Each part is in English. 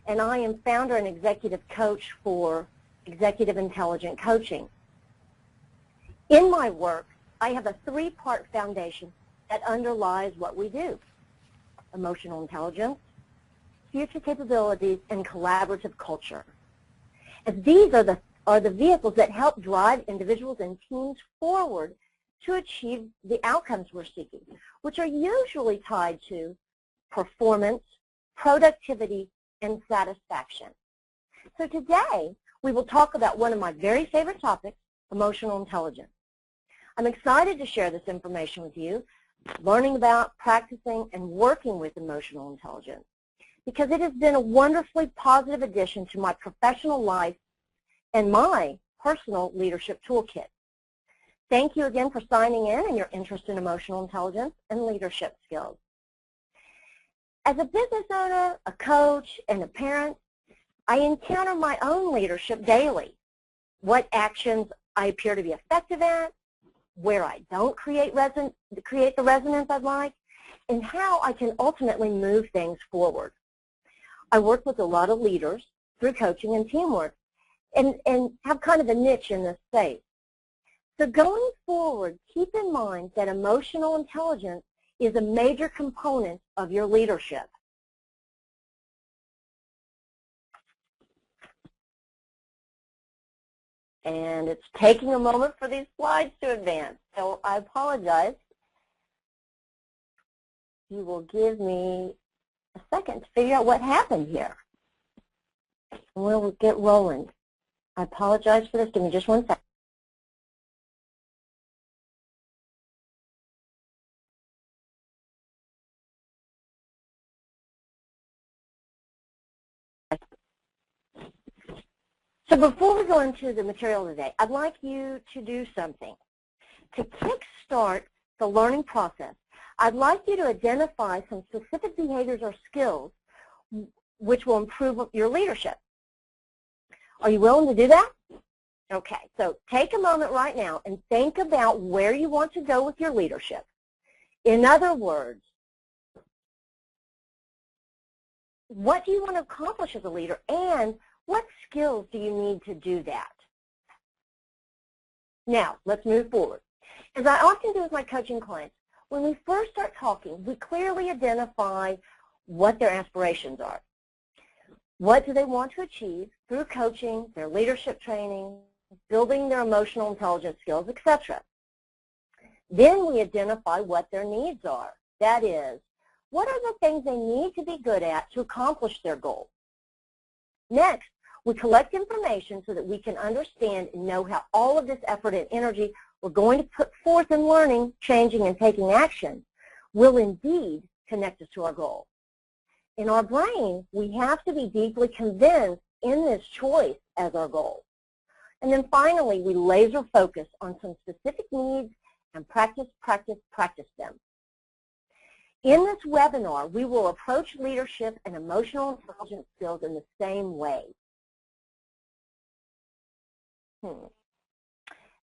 and I am founder and executive coach for Executive Intelligent Coaching. In my work, I have a three-part foundation that underlies what we do: emotional intelligence, future capabilities, and collaborative culture. As these are the vehicles that help drive individuals and teams forward to achieve the outcomes we're seeking, which are usually tied to performance, productivity, and satisfaction. So today, we will talk about one of my very favorite topics, emotional intelligence. I'm excited to share this information with you, learning about, practicing, and working with emotional intelligence, because it has been a wonderfully positive addition to my professional life and my personal leadership toolkit. Thank you again for signing in and your interest in emotional intelligence and leadership skills. As a business owner, a coach, and a parent, I encounter my own leadership daily. What actions I appear to be effective at, where I don't create the resonance I'd like, and how I can ultimately move things forward. I work with a lot of leaders through coaching and teamwork and have kind of a niche in this space. So going forward, keep in mind that emotional intelligence is a major component of your leadership. And it's taking a moment for these slides to advance, so I apologize. You will give me a second to figure out what happened here. We'll get rolling. I apologize for this. Give me just one second. So before we go into the material today, I'd like you to do something. To kickstart the learning process, I'd like you to identify some specific behaviors or skills which will improve your leadership. Are you willing to do that? Okay, so take a moment right now and think about where you want to go with your leadership. In other words, what do you want to accomplish as a leader, and what skills do you need to do that? Now, let's move forward. As I often do with my coaching clients, when we first start talking, we clearly identify what their aspirations are. What do they want to achieve through coaching, their leadership training, building their emotional intelligence skills, etc. Then we identify what their needs are. That is, what are the things they need to be good at to accomplish their goal? Next, we collect information so that we can understand and know how all of this effort and energy we're going to put forth in learning, changing, and taking action will indeed connect us to our goal. In our brain, we have to be deeply convinced in this choice as our goal. And then finally, we laser focus on some specific needs and practice, practice, practice them. In this webinar, we will approach leadership and emotional intelligence skills in the same way.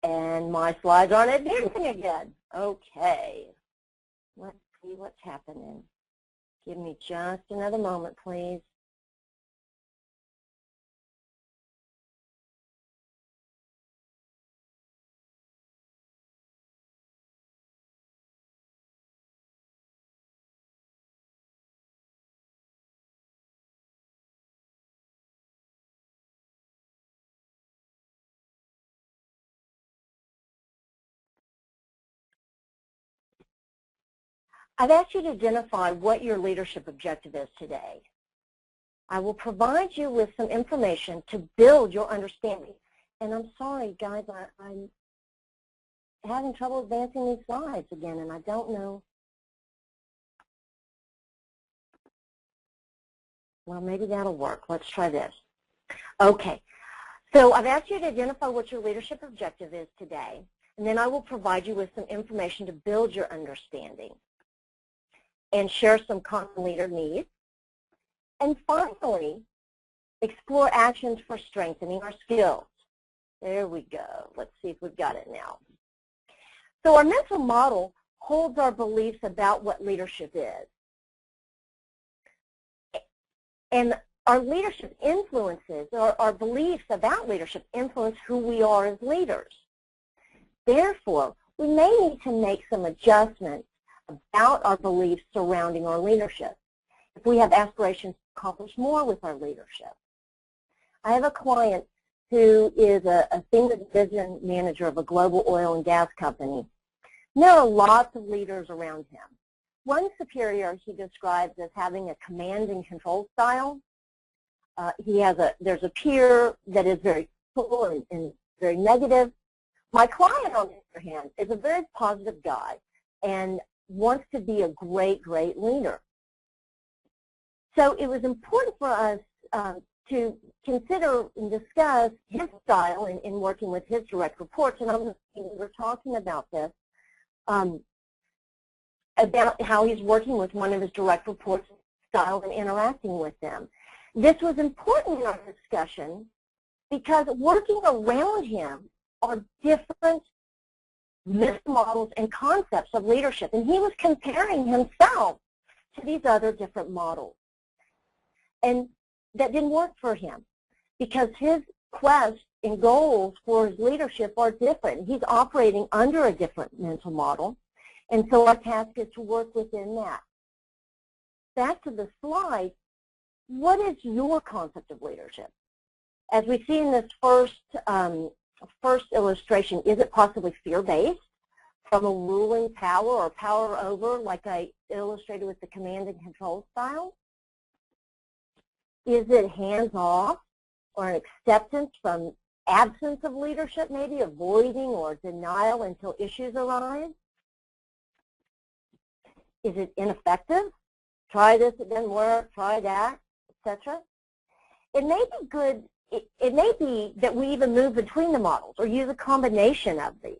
And my slides aren't advancing again. Okay. Let's see what's happening. Give me just another moment, please. I've asked you to identify what your leadership objective is today. I will provide you with some information to build your understanding. And I'm sorry, guys, I'm having trouble advancing these slides again, and I don't know. Well, maybe that'll work. Let's try this. Okay. So I've asked you to identify what your leadership objective is today, and then I will provide you with some information to build your understanding and share some common leader needs. And finally, explore actions for strengthening our skills. There we go. Let's see if we've got it now. So our mental model holds our beliefs about what leadership is. And Our leadership influences, or our beliefs about leadership influence who we are as leaders. Therefore, we may need to make some adjustments about our beliefs surrounding our leadership if we have aspirations to accomplish more with our leadership. I have a client who is a senior division manager of a global oil and gas company. There are lots of leaders around him. One superior he describes as having a command and control style. There's a peer that is very full and very negative. My client, on the other hand, is a very positive guy and wants to be a great, great leader. So it was important for us to consider and discuss his style in working with his direct reports, and we were talking about this, about how he's working with one of his direct reports' style and interacting with them. This was important in our discussion because working around him are different mental models and concepts of leadership, and he was comparing himself to these other different models. And that didn't work for him because his quest and goals for his leadership are different. He's operating under a different mental model, and so our task is to work within that. Back to the slide, what is your concept of leadership? As we see in this first illustration, is it possibly fear-based from a ruling power or power over, like I illustrated with the command and control style? Is it hands-off or an acceptance from absence of leadership, maybe avoiding or denial until issues arise? Is it ineffective? Try this, it doesn't work, try that, etc. It may be good, it may be that we even move between the models or use a combination of these.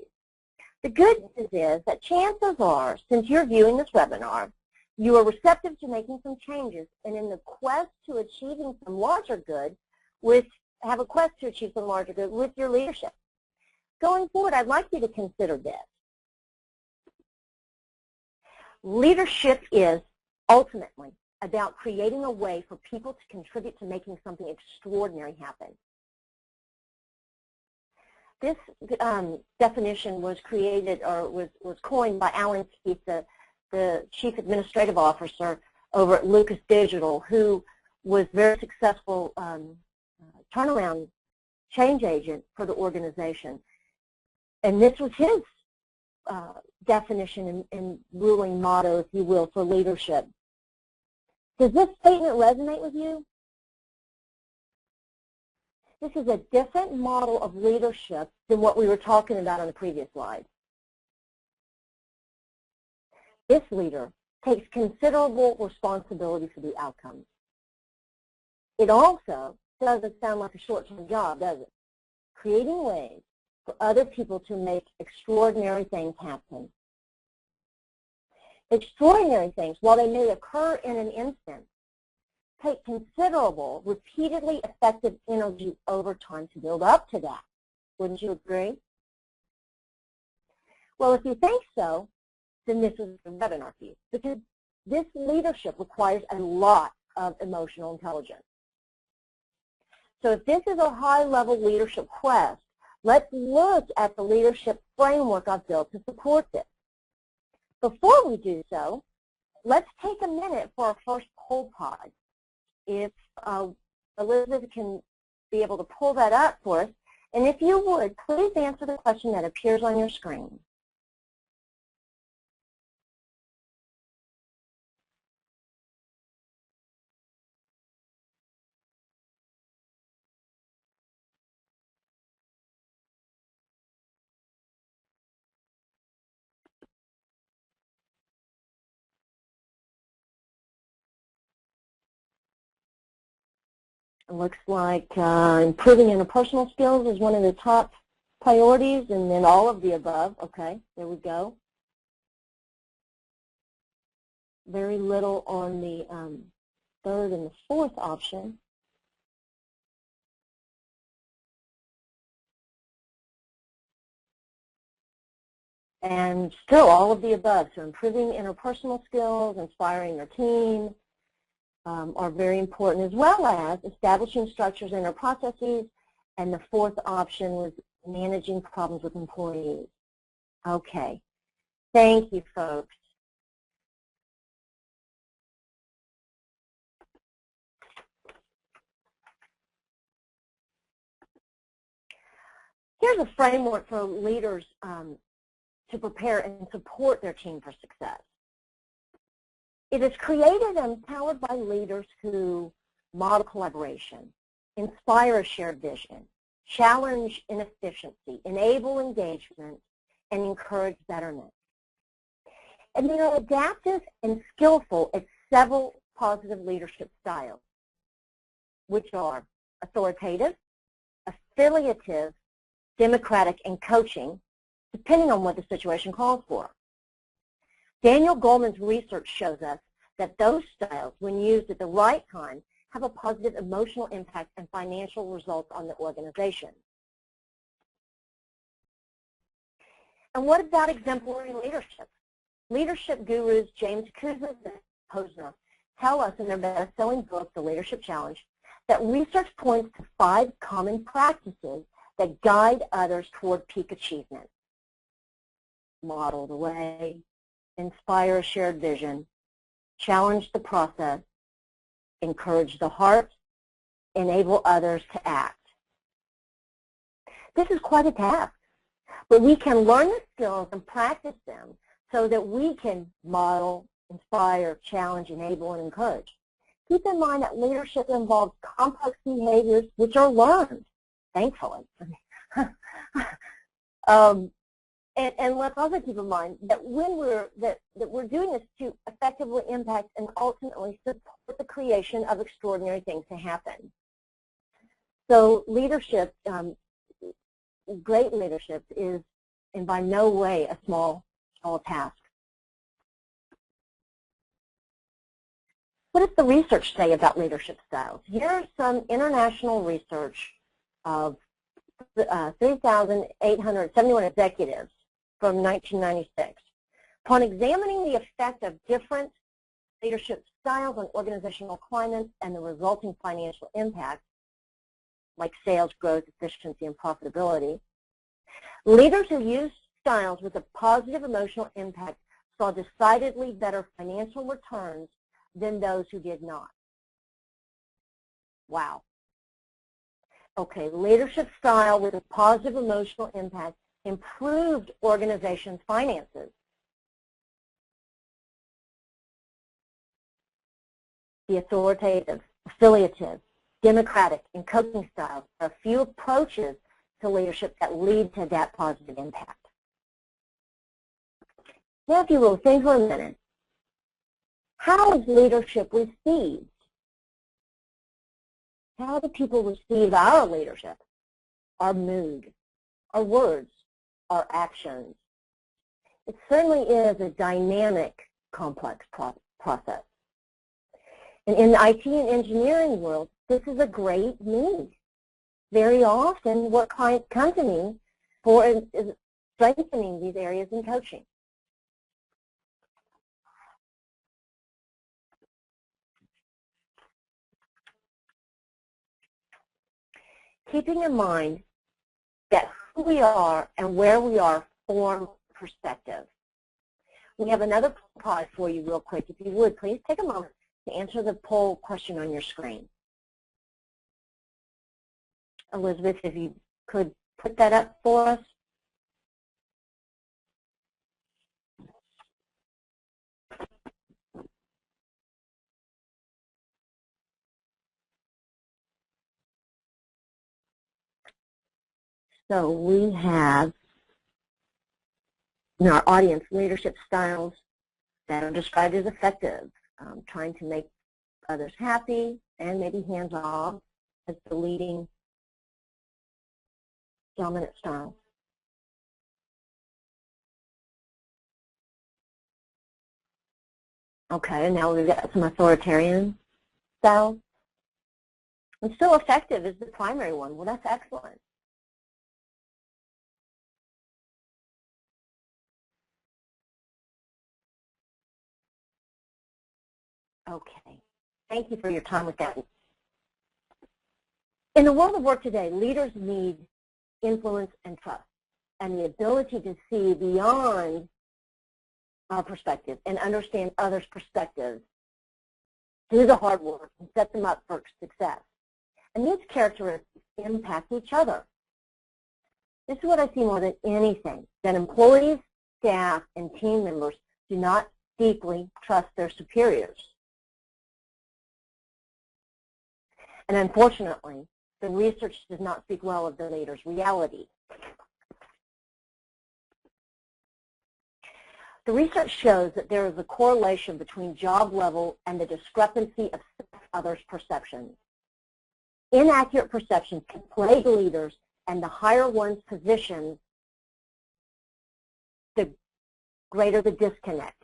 The good news is that chances are, since you're viewing this webinar, you are receptive to making some changes, and in the quest to achieving some larger good, have a quest to achieve some larger good with your leadership. Going forward, I'd like you to consider this. Leadership is ultimately about creating a way for people to contribute to making something extraordinary happen. This definition was created, or was coined by Alan Keith, the Chief Administrative Officer over at Lucas Digital, who was very successful turnaround change agent for the organization. And this was his definition and ruling motto, if you will, for leadership. Does this statement resonate with you? This is a different model of leadership than what we were talking about on the previous slide. This leader takes considerable responsibility for the outcomes. It also doesn't sound like a short-term job, does it? Creating ways for other people to make extraordinary things happen. Extraordinary things, while they may occur in an instant, take considerable, repeatedly effective energy over time to build up to that. Wouldn't you agree? Well, if you think so, then this is the webinar for you, because this leadership requires a lot of emotional intelligence. So if this is a high-level leadership quest, let's look at the leadership framework I've built to support this. Before we do so, let's take a minute for our first poll pod. If Elizabeth can be able to pull that up for us, and if you would, please answer the question that appears on your screen. It looks like improving interpersonal skills is one of the top priorities, and then all of the above. Okay, there we go. Very little on the third and the fourth option. And still all of the above. So improving interpersonal skills, inspiring your team, are very important, as well as establishing structures in our processes, and the fourth option was managing problems with employees. Okay. Thank you, folks. Here's a framework for leaders to prepare and support their team for success. It is created and empowered by leaders who model collaboration, inspire a shared vision, challenge inefficiency, enable engagement, and encourage betterment. And they are adaptive and skillful at several positive leadership styles, which are authoritative, affiliative, democratic, and coaching, depending on what the situation calls for. Daniel Goleman's research shows us that those styles, when used at the right time, have a positive emotional impact and financial results on the organization. And what about exemplary leadership? Leadership gurus James Kuzma and Posner tell us in their best-selling book, The Leadership Challenge, that research points to 5 common practices that guide others toward peak achievement. Model the way, inspire a shared vision, challenge the process, encourage the heart, enable others to act. This is quite a task, but we can learn the skills and practice them so that we can model, inspire, challenge, enable, and encourage. Keep in mind that leadership involves complex behaviors which are learned, thankfully. And let's also keep in mind that when we're doing this to effectively impact and ultimately support the creation of extraordinary things to happen. So leadership, great leadership, is in by no way a small task. What does the research say about leadership styles? Here's some international research of 3,871 executives from 1996. Upon examining the effect of different leadership styles on organizational climates and the resulting financial impact, like sales growth, efficiency, and profitability, leaders who used styles with a positive emotional impact saw decidedly better financial returns than those who did not. Wow. Okay, leadership style with a positive emotional impact improved organizations' finances. The authoritative, affiliative, democratic, and coaching styles are a few approaches to leadership that lead to that positive impact. Now, if you will, think for a minute. How is leadership received? How do people receive our leadership, our mood, our words, our actions? It certainly is a dynamic, complex process. And in the IT and engineering world, this is a great need. Very often, what clients come to me for is strengthening these areas in coaching. Keeping in mind that who we are and where we are form perspective. We have another poll for you real quick. If you would, please take a moment to answer the poll question on your screen. Elizabeth, if you could put that up for us. So we have in our audience leadership styles that are described as effective, trying to make others happy and maybe hands-off as the leading dominant style. Okay, and now we've got some authoritarian styles. And still effective is the primary one. Well, that's excellent. Okay, Thank you for your time with that. In the world of work today, leaders need influence and trust and the ability to see beyond our perspective and understand others' perspectives, do the hard work, and set them up for success. And these characteristics impact each other. This is what I see more than anything, that employees, staff, and team members do not deeply trust their superiors. And unfortunately, the research does not speak well of the leader's reality. The research shows that there is a correlation between job level and the discrepancy of others' perceptions. Inaccurate perceptions can plague leaders, and the higher one's position, the greater the disconnect.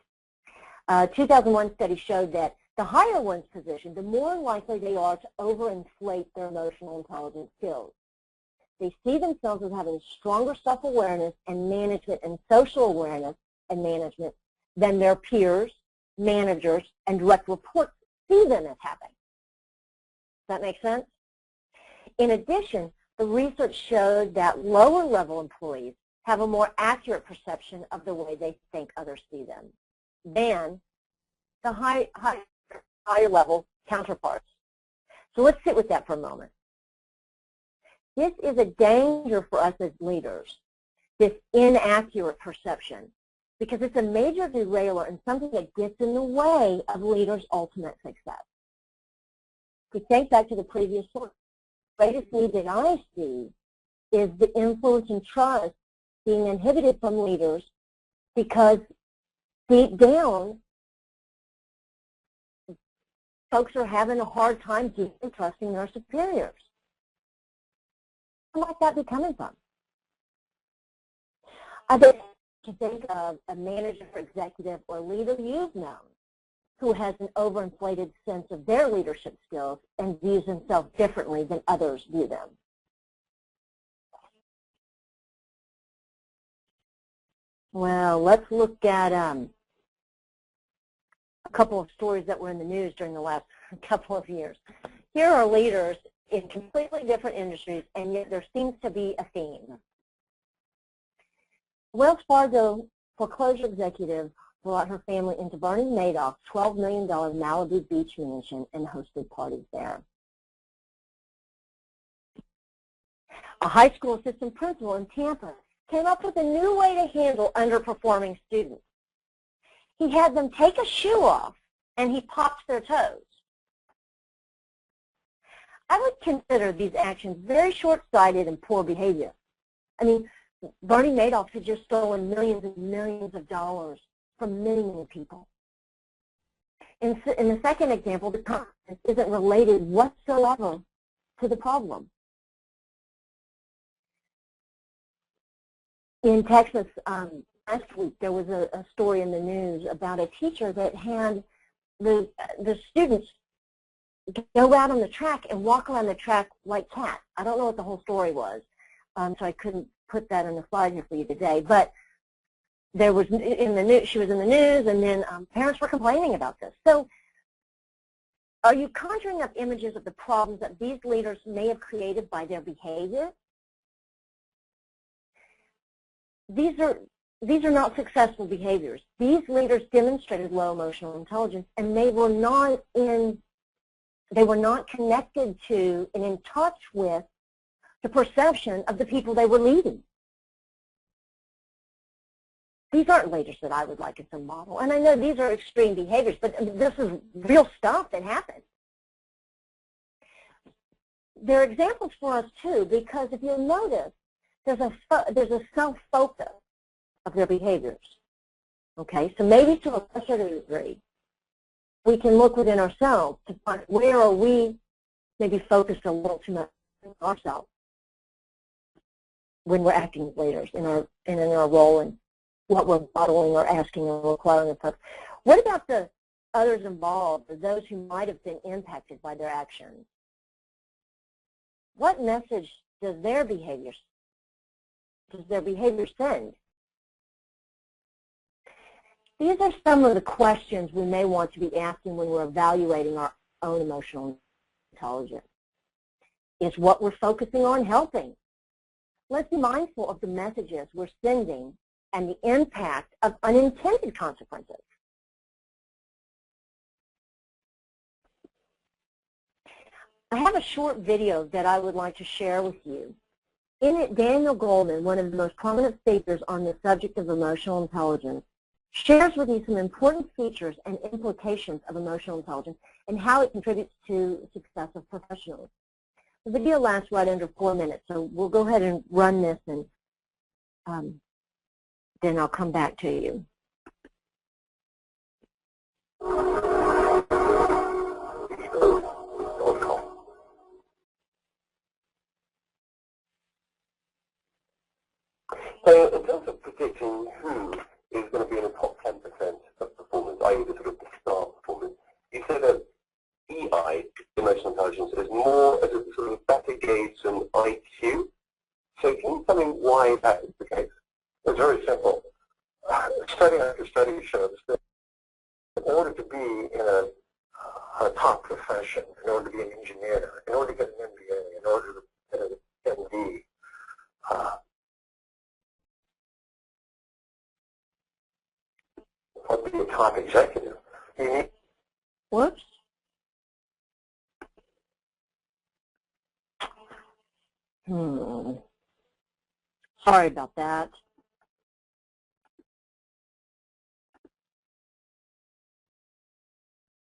A 2001 study showed that the higher one's position, the more likely they are to overinflate their emotional intelligence skills. They see themselves as having stronger self-awareness and management and social awareness and management than their peers, managers, and direct reports see them as having. Does that make sense? In addition, the research showed that lower-level employees have a more accurate perception of the way they think others see them than the higher-level counterparts. So let's sit with that for a moment. This is a danger for us as leaders, this inaccurate perception, because it's a major derailer and something that gets in the way of leaders' ultimate success. If we think back to the previous source, the greatest need that I see is the influence and trust being inhibited from leaders because deep down, folks are having a hard time deeply trusting their superiors. Where might that be coming from? I bet you think of a manager, executive, or leader you've known who has an overinflated sense of their leadership skills and views themselves differently than others view them. Well, let's look at a couple of stories that were in the news during the last couple of years. Here are leaders in completely different industries, and yet there seems to be a theme. Wells Fargo foreclosure executive brought her family into Bernie Madoff's $12 million Malibu Beach mansion and hosted parties there. A high school assistant principal in Tampa came up with a new way to handle underperforming students. He had them take a shoe off, and he popped their toes. I would consider these actions very short-sighted and poor behavior. I mean, Bernie Madoff had just stolen millions and millions of dollars from many, many people. In the second example, the content isn't related whatsoever to the problem. In Texas, last week, there was a story in the news about a teacher that had the students go out on the track and walk around the track like cats. I don't know what the whole story was, so I couldn't put that on the slide here for you today. But there was in the news, she was in the news, and then parents were complaining about this. So are you conjuring up images of the problems that these leaders may have created by their behavior? These are not successful behaviors. These leaders demonstrated low emotional intelligence, and they were not connected to and in touch with the perception of the people they were leading. These aren't leaders that I would like as a model. And I know these are extreme behaviors, but this is real stuff that happens. There are examples for us, too, because if you'll notice, there's a self-focus of their behaviors. Okay, so maybe to a lesser degree, we can look within ourselves to find where are we maybe focused a little too much on ourselves when we're acting as leaders in our role and what we're modeling or asking or requiring of folks. What about the others involved, or those who might have been impacted by their actions? What message does their behavior send? These are some of the questions we may want to be asking when we're evaluating our own emotional intelligence? Is what we're focusing on helping? Let's be mindful of the messages we're sending and the impact of unintended consequences. I have a short video that I would like to share with you. In it, Daniel Goleman, one of the most prominent speakers on the subject of emotional intelligence, shares with you some important features and implications of emotional intelligence and how it contributes to success of professionals. The video lasts right under 4 minutes, so we'll go ahead and run this, and then I'll come back to you. So in terms of predicting who is going to be in the top 10% of performance, i.e. the sort of the star performance, you say that EI, emotional intelligence, is more as a sort of better gauge than IQ. So can you tell me why that is the case? It's very simple. Study after study shows that in order to be in a top profession, in order to be an engineer, in order to get an MBA, in order to get an MD, or be a top executive, you need... Whoops. Sorry about that.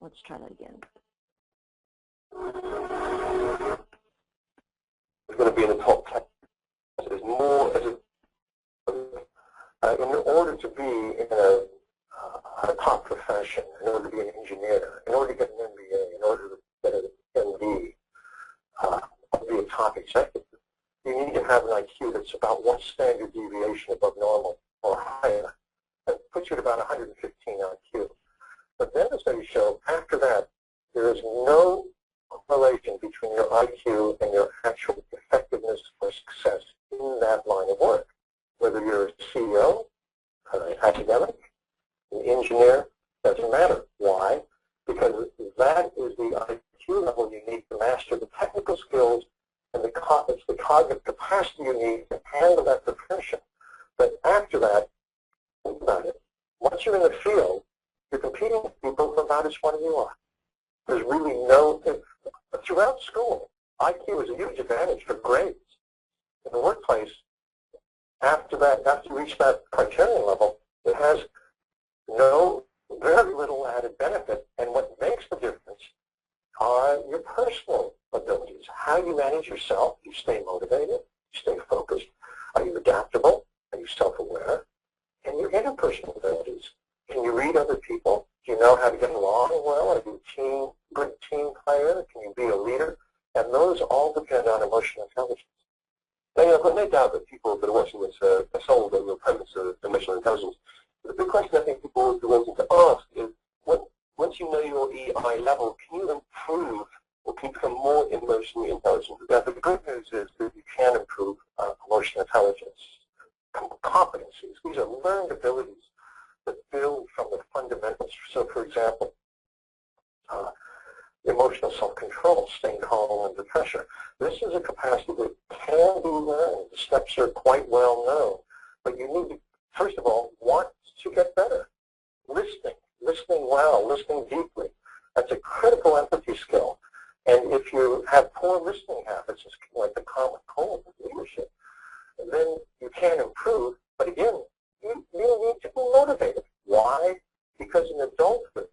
Let's try that again. It's going to be in the top 10. There's more as in order to be in a top profession, in order to be an engineer, in order to get an MBA, in order to get an MD, be a top executive, you need to have an IQ that's about 1 standard deviation above normal or higher. That puts you at about 115 IQ. But then the studies show after that there is no correlation between your IQ and your actual effectiveness or success in that line of work. Whether you're a CEO, an academic, an engineer, doesn't matter. Why? Because that is the IQ level you need to master the technical skills and the cognitive capacity you need to handle that profession. But after that, think about it. Once you're in the field, you're competing with people who are about as smart as you are. There's really no, throughout school, IQ is a huge advantage for grades. In the workplace, after you reach that criterion level, it has very little added benefit, and what makes the difference are your personal abilities. How you manage yourself, you stay motivated, you stay focused, are you adaptable, are you self-aware, and your interpersonal abilities. Can you read other people? Do you know how to get along well? Are you a good team player? Can you be a leader? And those all depend on emotional intelligence. Now, I've got no doubt that people that are watching this are sold on the premise of emotional intelligence. But the big question I think people would be wanting to ask is, once you know your EI level, can you improve or can you become more emotionally intelligent? Now, the good news is that you can improve emotional intelligence competencies. These are learned abilities that build from the fundamentals. So, for example, emotional self-control, staying calm under pressure. This is a capacity that can be learned. The steps are quite well known. But you need to, first of all, want to get better. Listening well, listening deeply. That's a critical empathy skill. And if you have poor listening habits, it's like the common cold of leadership, then you can improve. But again, you need to be motivated. Why? Because in adulthood,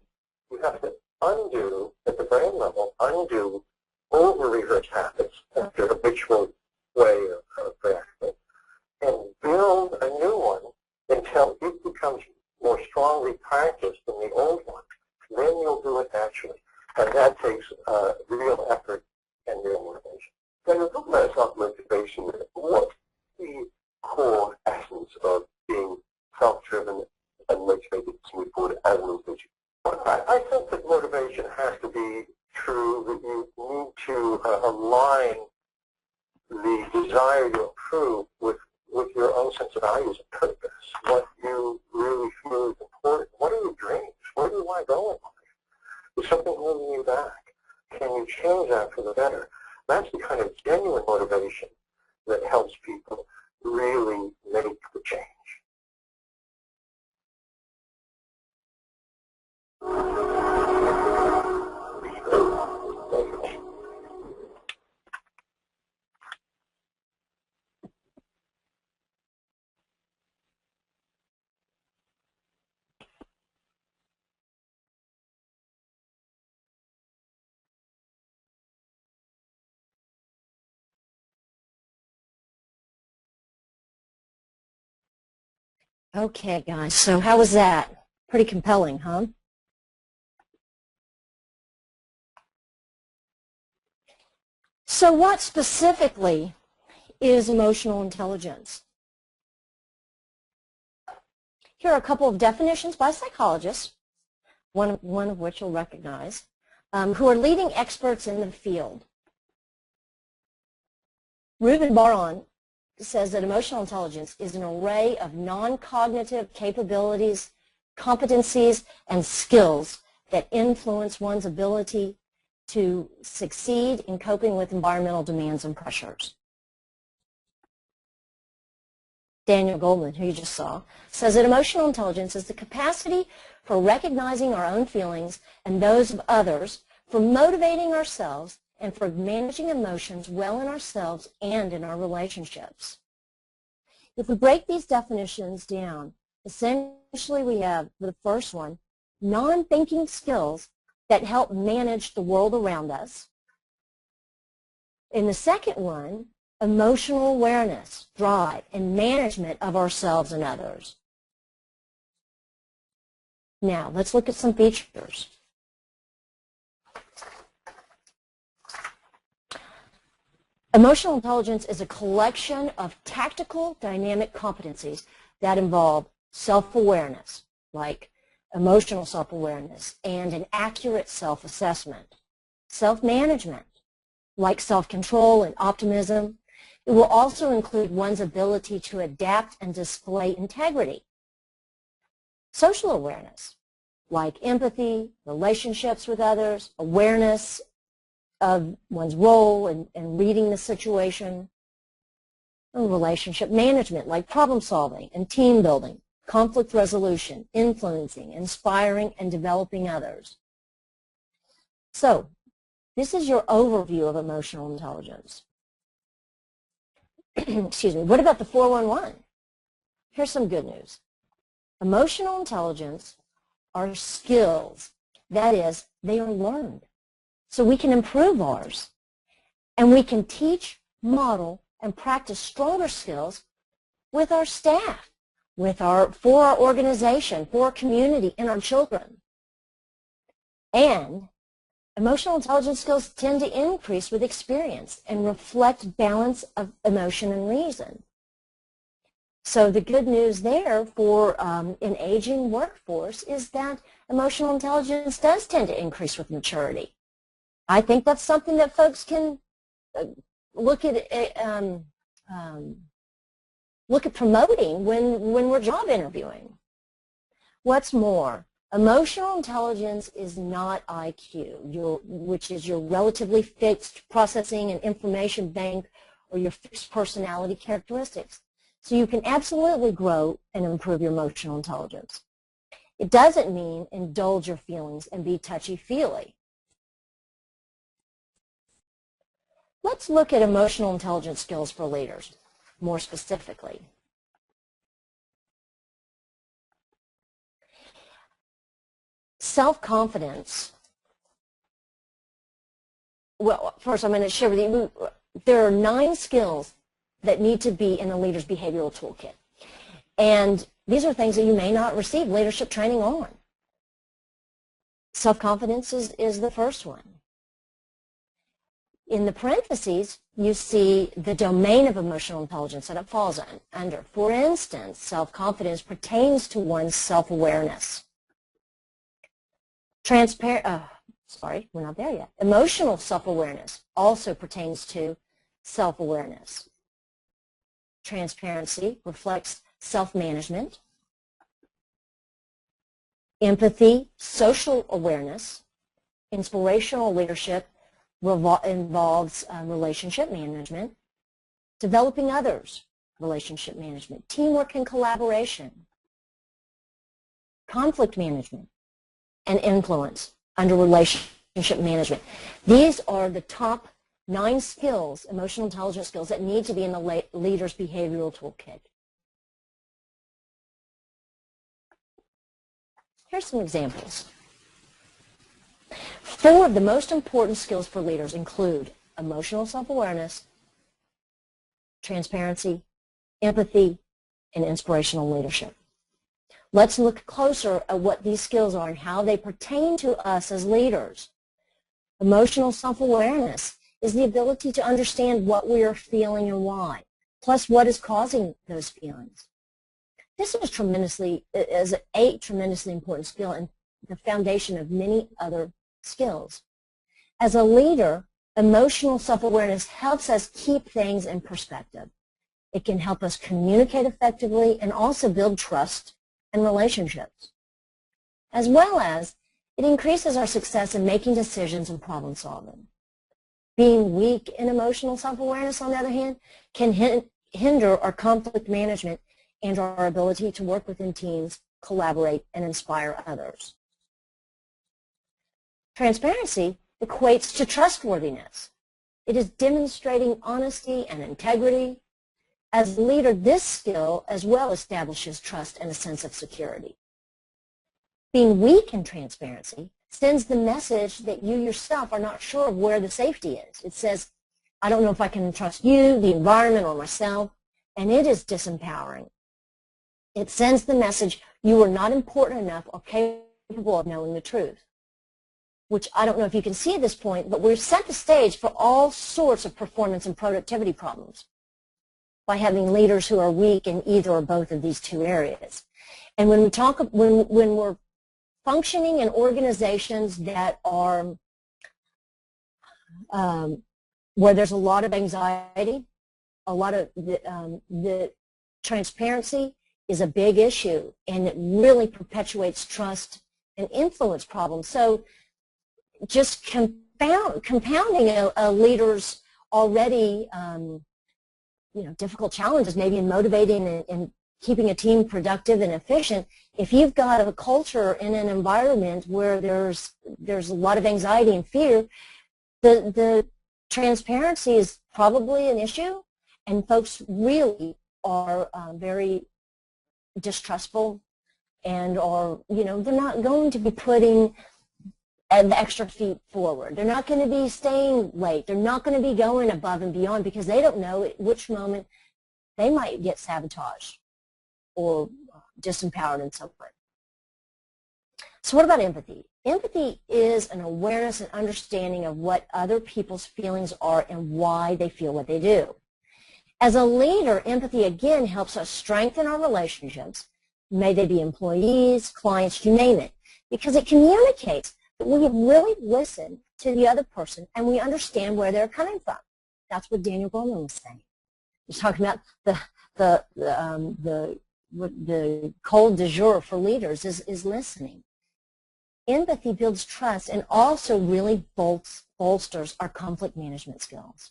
you have to undo, at the brain level, undo over-rehearsed habits, the habitual way of reacting, and build a new one until it becomes more strongly practiced than the old one. Then you'll do it naturally. And that takes real effort and real motivation. When you talk about self-motivation, what's the core essence of being self-driven and motivated to move forward as an individual? I think that motivation has to be true, that you need to align the desire to improve with your own sense of values and purpose, what you really feel is important. What are your dreams? Where do you want to go in life? Is something holding you back? can you change that for the better? That's the kind of genuine motivation that helps people really make the change. Okay, guys, so how was that? Pretty compelling, huh? So what specifically is emotional intelligence? Here are a couple of definitions by psychologists, one of which you'll recognize, who are leading experts in the field. Reuben Baron says that emotional intelligence is an array of non-cognitive capabilities, competencies, and skills that influence one's ability to succeed in coping with environmental demands and pressures. Daniel Goleman, who you just saw, says that emotional intelligence is the capacity for recognizing our own feelings and those of others, for motivating ourselves, and for managing emotions well in ourselves and in our relationships. If we break these definitions down, essentially we have the first one, non-thinking skills that help manage the world around us. In the second one, emotional awareness, drive, and management of ourselves and others. Now, let's look at some features. Emotional intelligence is a collection of tactical, dynamic competencies that involve self-awareness, like emotional self-awareness, and an accurate self-assessment. Self-management, like self-control and optimism. It will also include one's ability to adapt and display integrity. Social awareness, like empathy, relationships with others, awareness of one's role in reading the situation. And relationship management, like problem solving and team building, conflict resolution, influencing, inspiring, and developing others. So, this is your overview of emotional intelligence. Excuse me. What about the 411? Here's some good news. Emotional intelligence are skills. That is, they are learned. So we can improve ours. And we can teach, model, and practice stronger skills with our staff, for our organization, for our community, and our children. And emotional intelligence skills tend to increase with experience and reflect balance of emotion and reason. So the good news there for an aging workforce is that emotional intelligence does tend to increase with maturity. I think that's something that folks can look at promoting when we're job interviewing. What's more, emotional intelligence is not IQ, which is your relatively fixed processing and information bank or your fixed personality characteristics. So you can absolutely grow and improve your emotional intelligence. It doesn't mean indulge your feelings and be touchy-feely. Let's look at emotional intelligence skills for leaders, more specifically. Self-confidence. Well, first I'm going to share with you, there are 9 skills that need to be in a leader's behavioral toolkit. And these are things that you may not receive leadership training on. Self-confidence is the first one. In the parentheses, you see the domain of emotional intelligence that it falls under. For instance, self-confidence pertains to one's self-awareness. We're not there yet. Emotional self-awareness also pertains to self-awareness. Transparency reflects self-management. Empathy, social awareness. Inspirational leadership involves relationship management, developing others, relationship management, teamwork and collaboration, conflict management, and influence under relationship management. These are the top 9 skills, emotional intelligence skills, that need to be in the leader's behavioral toolkit. Here's some examples. 4 of the most important skills for leaders include emotional self-awareness, transparency, empathy, and inspirational leadership. Let's look closer at what these skills are and how they pertain to us as leaders. Emotional self-awareness is the ability to understand what we are feeling and why, plus what is causing those feelings. This is a tremendously important skill and the foundation of many other skills. As a leader, emotional self-awareness helps us keep things in perspective. It can help us communicate effectively and also build trust and relationships, as well as it increases our success in making decisions and problem solving. Being weak in emotional self-awareness, on the other hand, can hinder our conflict management and our ability to work within teams, collaborate, and inspire others. Transparency equates to trustworthiness. It is demonstrating honesty and integrity. As a leader, this skill as well establishes trust and a sense of security. Being weak in transparency sends the message that you yourself are not sure of where the safety is. It says, I don't know if I can trust you, the environment, or myself, and it is disempowering. It sends the message you are not important enough or capable of knowing the truth, which I don't know if you can see at this point, but we've set the stage for all sorts of performance and productivity problems by having leaders who are weak in either or both of these 2 areas. And when we're functioning in organizations that are where there's a lot of anxiety, a lot of the transparency is a big issue, and it really perpetuates trust and influence problems. So just compounding a leader's already difficult challenges, maybe in motivating and keeping a team productive and efficient. If you've got a culture in an environment where there's a lot of anxiety and fear, the transparency is probably an issue, and folks really are very distrustful and they're not going to be putting the extra feet forward. They're not going to be staying late. They're not going to be going above and beyond because they don't know at which moment they might get sabotaged or disempowered in some way. So what about empathy? Empathy is an awareness and understanding of what other people's feelings are and why they feel what they do. As a leader, empathy again helps us strengthen our relationships, may they be employees, clients, you name it, because it communicates that we have really listened to the other person and we understand where they're coming from. That's what Daniel Goleman was saying. He's talking about the code du jour for leaders is listening. Empathy builds trust and also really bolsters our conflict management skills.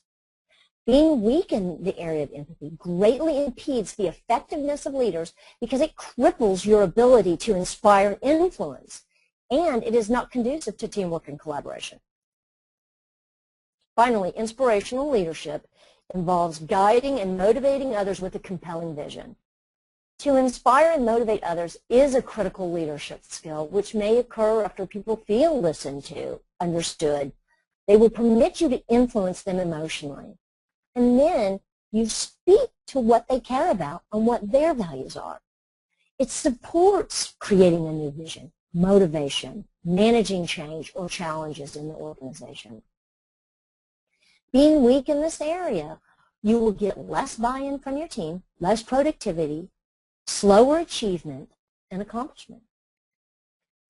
Being weak in the area of empathy greatly impedes the effectiveness of leaders because it cripples your ability to inspire and influence, and it is not conducive to teamwork and collaboration. Finally, inspirational leadership involves guiding and motivating others with a compelling vision. To inspire and motivate others is a critical leadership skill, which may occur after people feel listened to, understood. They will permit you to influence them emotionally. And then you speak to what they care about and what their values are. It supports creating a new vision, motivation, managing change or challenges in the organization. Being weak in this area, you will get less buy-in from your team, less productivity, slower achievement, and accomplishment.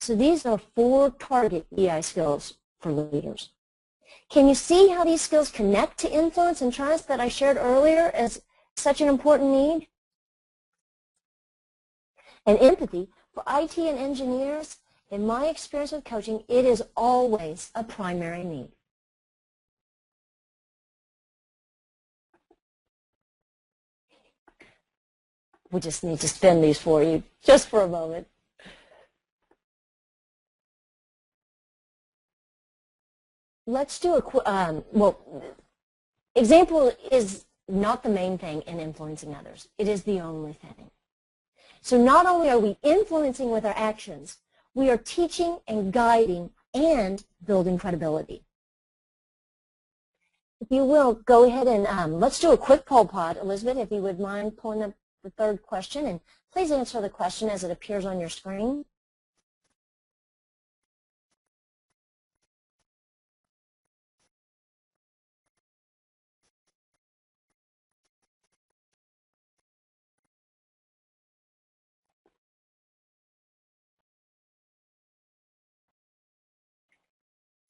So these are 4 target EI skills for leaders. Can you see how these skills connect to influence and trust that I shared earlier as such an important need? And empathy, for IT and engineers, in my experience with coaching, it is always a primary need. We just need to spin these for you just for a moment. Let's do a example is not the main thing in influencing others. It is the only thing. So not only are we influencing with our actions, we are teaching and guiding and building credibility. If you will, go ahead and let's do a quick poll pod. Elizabeth, if you would mind pulling up the third question, and please answer the question as it appears on your screen.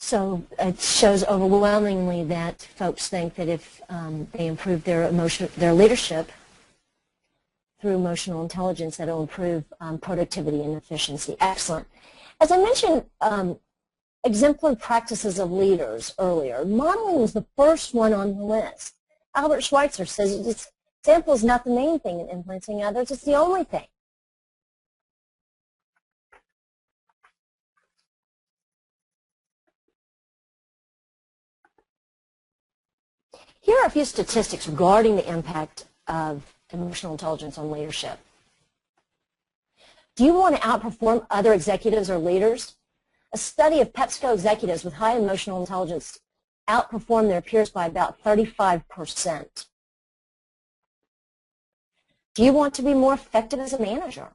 So it shows overwhelmingly that folks think that if they improve their leadership through emotional intelligence, that it will improve productivity and efficiency. Excellent. As I mentioned, exemplary practices of leaders earlier, modeling was the first one on the list. Albert Schweitzer says example is not the main thing in influencing others, it's the only thing. Here are a few statistics regarding the impact of emotional intelligence on leadership. Do you want to outperform other executives or leaders? A study of PepsiCo executives with high emotional intelligence outperformed their peers by about 35%. Do you want to be more effective as a manager?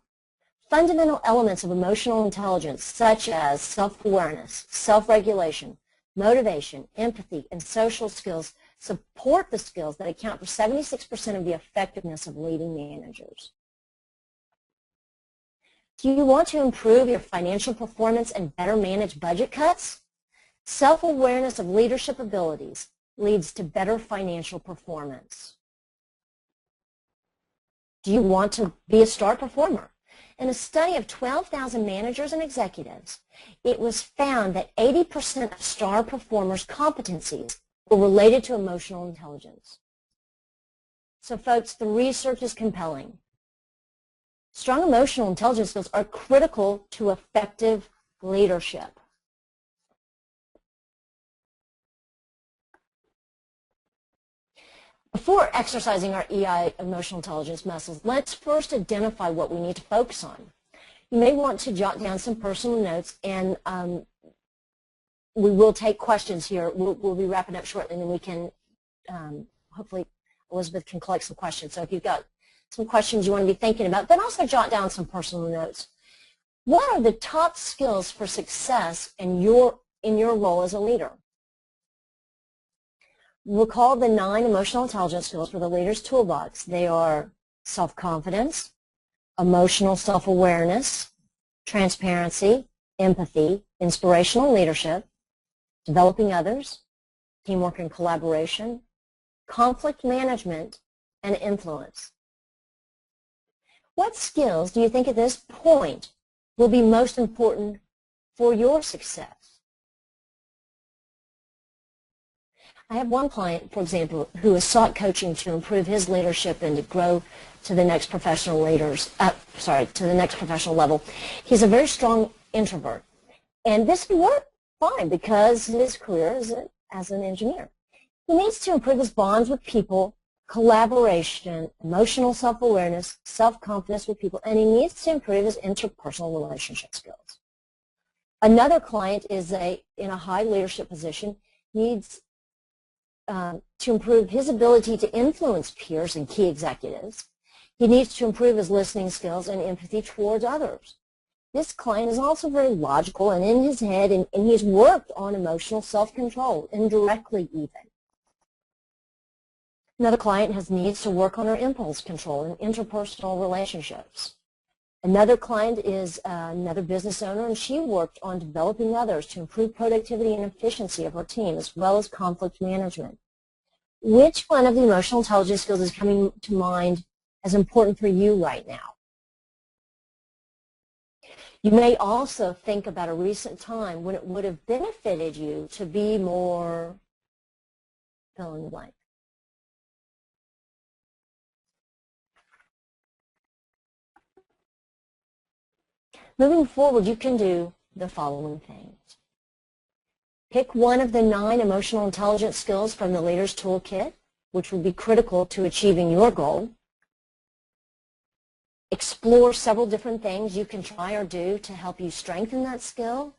Fundamental elements of emotional intelligence such as self-awareness, self-regulation, motivation, empathy, and social skills support the skills that account for 76% of the effectiveness of leading managers. Do you want to improve your financial performance and better manage budget cuts? Self-awareness of leadership abilities leads to better financial performance. Do you want to be a star performer? In a study of 12,000 managers and executives, it was found that 80% of star performers' competencies were related to emotional intelligence. So folks, the research is compelling. Strong emotional intelligence skills are critical to effective leadership. Before exercising our EI, emotional intelligence muscles, let's first identify what we need to focus on. You may want to jot down some personal notes, and we will take questions here. We'll be wrapping up shortly, and then we can, hopefully, Elizabeth can collect some questions. So if you've got some questions you want to be thinking about, then also jot down some personal notes. What are the top skills for success in your role as a leader? Recall the 9 emotional intelligence skills for the leader's toolbox. They are self-confidence, emotional self-awareness, transparency, empathy, inspirational leadership, developing others, teamwork and collaboration, conflict management, and influence. What skills do you think at this point will be most important for your success? I have one client, for example, who has sought coaching to improve his leadership and to grow to the next professional level. He's a very strong introvert, and this can work fine because his career is as an engineer. He needs to improve his bonds with people, collaboration, emotional self-awareness, self-confidence with people, and he needs to improve his interpersonal relationship skills. Another client is in a high leadership position, needs to improve his ability to influence peers and key executives. He needs to improve his listening skills and empathy towards others. This client is also very logical and in his head, and he's worked on emotional self-control, indirectly even. Another client needs to work on her impulse control and interpersonal relationships. Another client is another business owner, and she worked on developing others to improve productivity and efficiency of her team, as well as conflict management. Which one of the emotional intelligence skills is coming to mind as important for you right now? You may also think about a recent time when it would have benefited you to be more fill in the blank. Moving forward, you can do the following things. Pick one of the 9 emotional intelligence skills from the Leader's Toolkit, which will be critical to achieving your goal. Explore several different things you can try or do to help you strengthen that skill.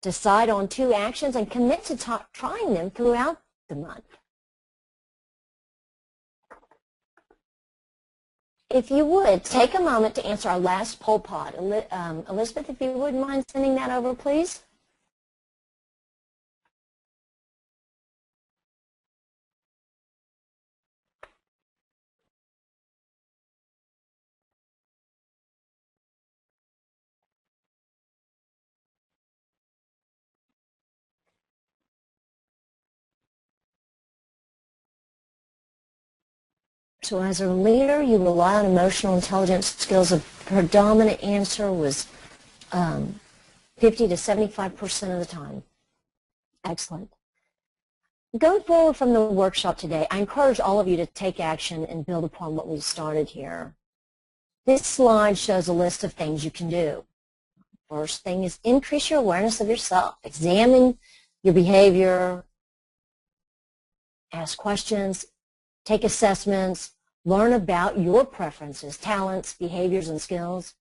Decide on 2 actions and commit to trying them throughout the month. If you would, take a moment to answer our last poll pod. Elizabeth, if you wouldn't mind sending that over, please. So as a leader, you rely on emotional intelligence skills. A predominant answer was 50 to 75% of the time. Excellent. Going forward from the workshop today, I encourage all of you to take action and build upon what we started here. This slide shows a list of things you can do. First thing is increase your awareness of yourself. Examine your behavior, ask questions, take assessments, learn about your preferences, talents, behaviors, and skills.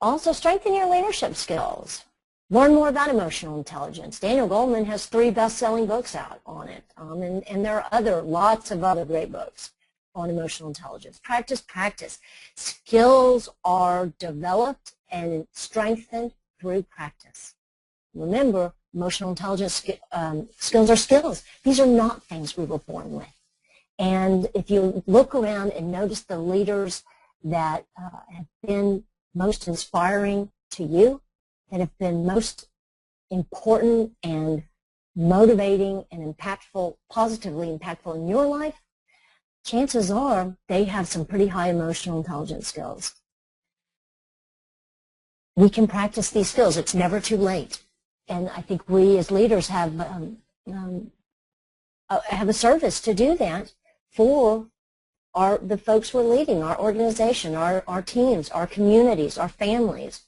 Also, strengthen your leadership skills. Learn more about emotional intelligence. Daniel Goleman has 3 best-selling books out on it, and there are lots of other great books on emotional intelligence. Practice, practice. Skills are developed and strengthened through practice. Remember, emotional intelligence skills are skills. These are not things we were born with. And if you look around and notice the leaders that have been most inspiring to you, that have been most important and motivating and impactful, positively impactful in your life, chances are they have some pretty high emotional intelligence skills. We can practice these skills. It's never too late. And I think we as leaders have a service to do that for the folks we're leading, our organization, our teams, our communities, our families.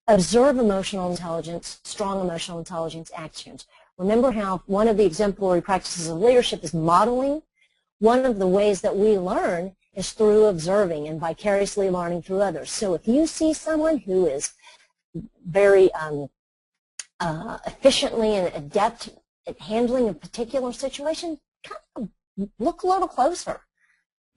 Observe emotional intelligence, strong emotional intelligence actions. Remember how one of the exemplary practices of leadership is modeling? One of the ways that we learn is through observing and vicariously learning through others. So if you see someone who is very efficiently and adept at handling a particular situation, kind of look a little closer.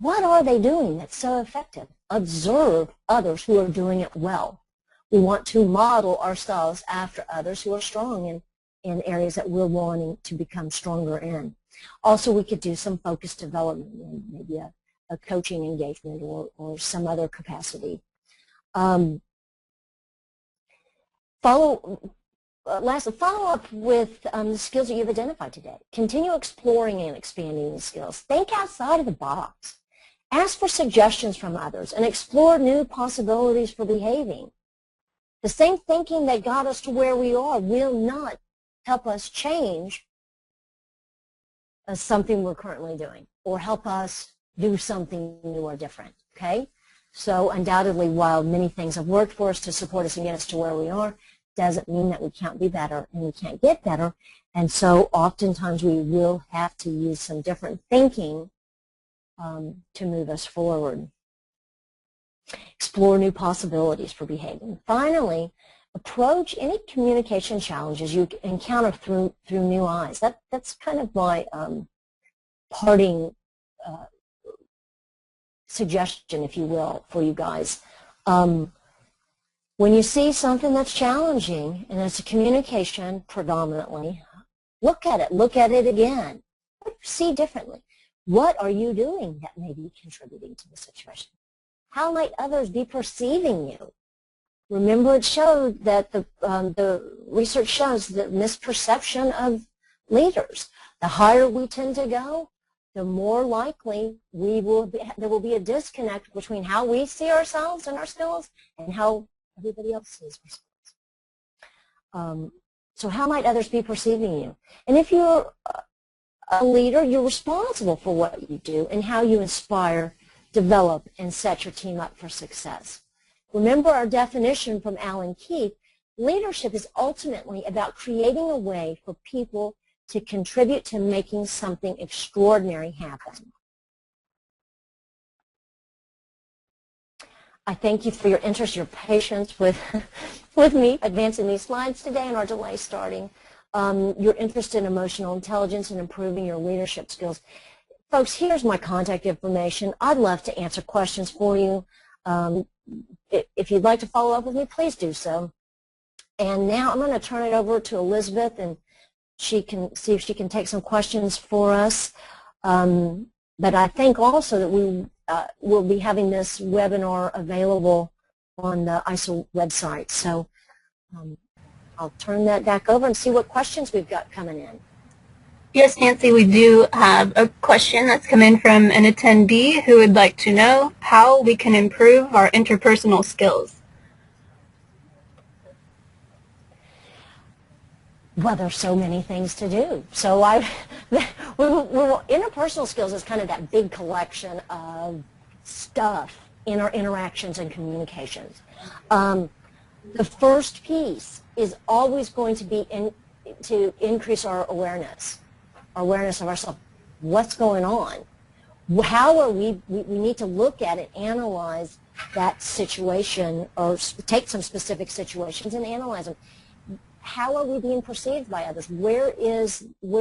What are they doing that's so effective? Observe others who are doing it well. We want to model ourselves after others who are strong in areas that we're wanting to become stronger in. Also, we could do some focused development, maybe a coaching engagement or some other capacity. Lastly, follow up with the skills that you've identified today. Continue exploring and expanding these skills. Think outside of the box. Ask for suggestions from others and explore new possibilities for behaving. The same thinking that got us to where we are will not help us change something we're currently doing or help us do something new or different, okay? So undoubtedly, while many things have worked for us to support us and get us to where we are, doesn't mean that we can't be better and we can't get better. And so oftentimes we will have to use some different thinking to move us forward. Explore new possibilities for behaving. Finally, approach any communication challenges you encounter through new eyes. That's kind of my parting suggestion, if you will, for you guys. When you see something that's challenging, and it's a communication predominantly, look at it again. What do you see differently? What are you doing that may be contributing to the situation? How might others be perceiving you? Remember, it showed that the research shows the misperception of leaders. The higher we tend to go, the more likely there will be a disconnect between how we see ourselves and our skills and how everybody else sees ourselves. So how might others be perceiving you? And if you're a leader, you're responsible for what you do and how you inspire, develop, and set your team up for success. Remember our definition from Alan Keith, leadership is ultimately about creating a way for people to contribute to making something extraordinary happen. I thank you for your interest, your patience with me advancing these slides today and our delay starting. Your interest in emotional intelligence and improving your leadership skills. Folks, here's my contact information. I'd love to answer questions for you. If you'd like to follow up with me, please do so. And now I'm going to turn it over to Elizabeth, and she can see if she can take some questions for us. But I think also that we will be having this webinar available on the ISIL website. So I'll turn that back over and see what questions we've got coming in. Yes, Nancy, we do have a question that's come in from an attendee who would like to know how we can improve our interpersonal skills. Well, there's so many things to do. So interpersonal skills is kind of that big collection of stuff in our interactions and communications. The first piece is always going to be to increase our awareness of ourselves. What's going on? How are we need to look at it, analyze that situation, or take some specific situations and analyze them. How are we being perceived by others? Where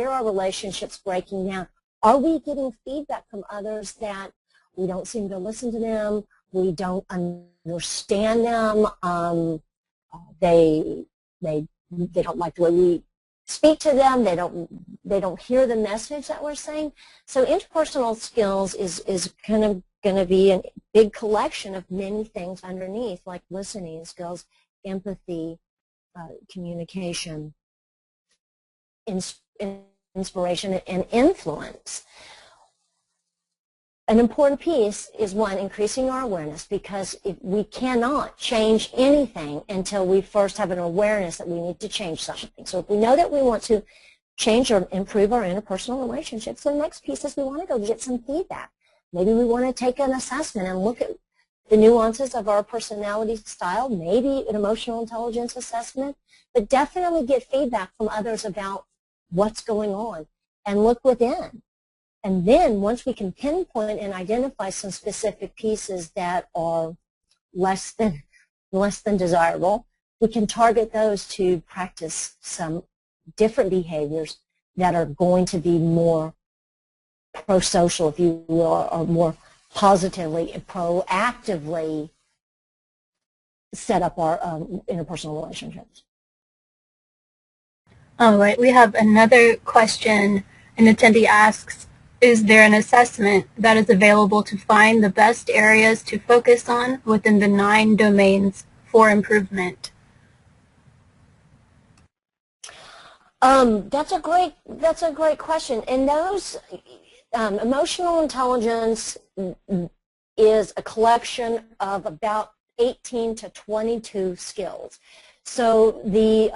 are relationships breaking down? Are we getting feedback from others that we don't seem to listen to them, we don't understand them, they don't like the way we speak to them, they don't hear the message that we're saying? So interpersonal skills is kind of going to be a big collection of many things underneath, like listening skills, empathy, communication, inspiration, and influence. An important piece is, one, increasing our awareness, because we cannot change anything until we first have an awareness that we need to change something. So if we know that we want to change or improve our interpersonal relationships, the next piece is we want to go get some feedback. Maybe we want to take an assessment and look at the nuances of our personality style, maybe an emotional intelligence assessment, but definitely get feedback from others about what's going on and look within. And then once we can pinpoint and identify some specific pieces that are less than desirable, we can target those to practice some different behaviors that are going to be more pro-social, if you will, or more positively and proactively set up our interpersonal relationships. All right, we have another question. An attendee asks, is there an assessment that is available to find the best areas to focus on within the 9 domains for improvement? That's a great question. And those emotional intelligence is a collection of about 18 to 22 skills. So the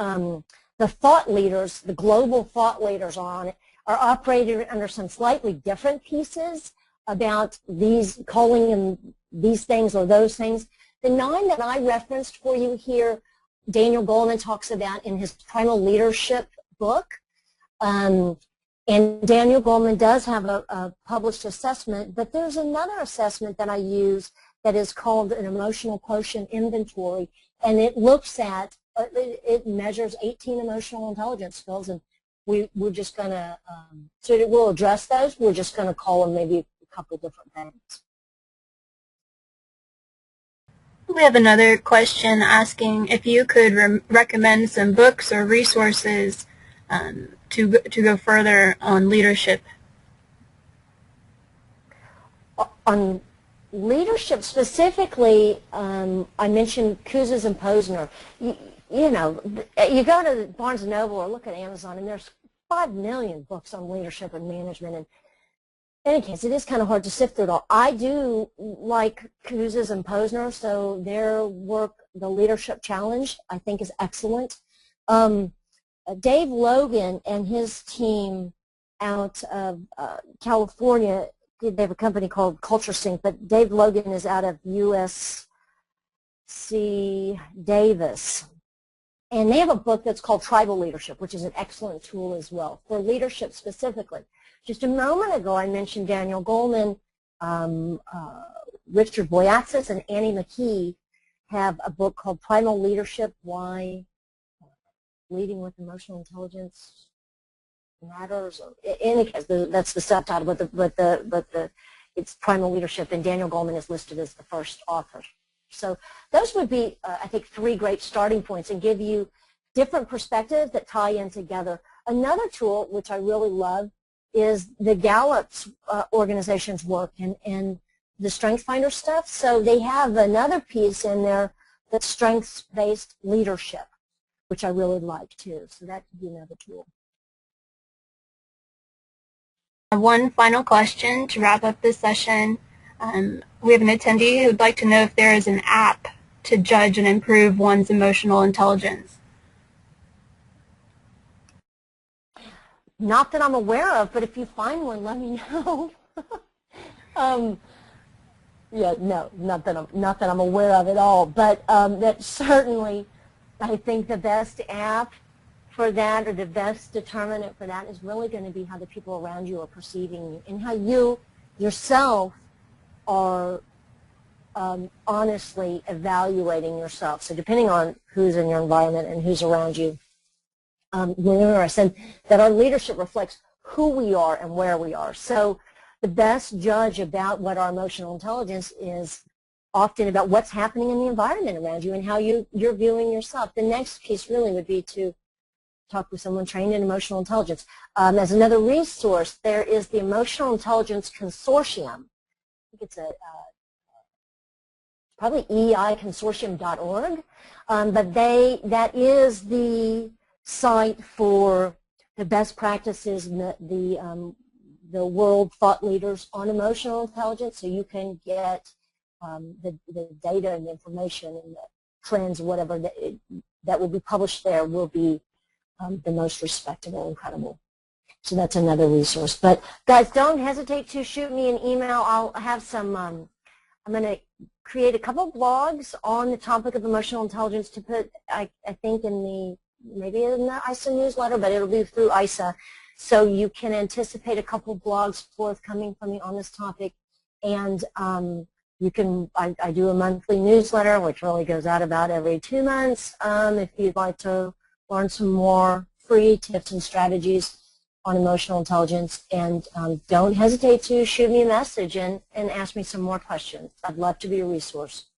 thought leaders, the global thought leaders are operated under some slightly different pieces about these, calling them these things or those things. The 9 that I referenced for you here, Daniel Goleman talks about in his Primal Leadership book. And Daniel Goleman does have a published assessment, but there's another assessment that I use that is called an emotional quotient inventory, and it looks at, it measures 18 emotional intelligence skills, and we're just going to, so we'll address those. We're just going to call them maybe a couple different things. We have another question asking if you could recommend some books or resources to go further on leadership. On leadership specifically, I mentioned Kouzes and Posner. You know, you go to Barnes & Noble or look at Amazon, and there's 5 million books on leadership and management. And in any case, it is kind of hard to sift through it all. I do like Kouzes and Posner, so their work, The Leadership Challenge, I think is excellent. Dave Logan and his team out of California, they have a company called Culture Sync, but Dave Logan is out of C. Davis. And they have a book that's called Tribal Leadership, which is an excellent tool as well for leadership specifically. Just a moment ago, I mentioned Daniel Goleman, Richard Boyatzis, and Annie McKee have a book called Primal Leadership, Why Leading with Emotional Intelligence Matters. In any case, that's the subtitle, but it's Primal Leadership, and Daniel Goleman is listed as the first author. So those would be, I think, 3 great starting points and give you different perspectives that tie in together. Another tool, which I really love, is the Gallup's organization's work and the StrengthsFinder stuff. So they have another piece in there that's strengths-based leadership, which I really like too. So that could be another tool. One final question to wrap up this session. We have an attendee who would like to know if there is an app to judge and improve one's emotional intelligence. Not that I'm aware of, but if you find one, let me know. Yeah, no, not that I'm aware of at all. But that certainly, I think the best app for that, or the best determinant for that, is really going to be how the people around you are perceiving you and how you yourself are honestly evaluating yourself. So depending on who's in your environment and who's around you, we're interested that our leadership reflects who we are and where we are. So the best judge about what our emotional intelligence is often about what's happening in the environment around you and how you're viewing yourself. The next piece really would be to talk with someone trained in emotional intelligence. As another resource, there is the Emotional Intelligence Consortium. I think it's probably eiconsortium.org, but that is the site for the best practices, the world thought leaders on emotional intelligence, so you can get the data and the information and the trends, whatever that will be published there will be the most respectable and credible. So that's another resource. But guys, don't hesitate to shoot me an email. I'll have some, I'm going to create a couple blogs on the topic of emotional intelligence to put, I think, maybe in the ISA newsletter, but it'll be through ISA. So you can anticipate a couple blogs forthcoming from me on this topic. And you can, I do a monthly newsletter, which really goes out about every 2 months. If you'd like to learn some more free tips and strategies on emotional intelligence, and don't hesitate to shoot me a message and ask me some more questions. I'd love to be a resource.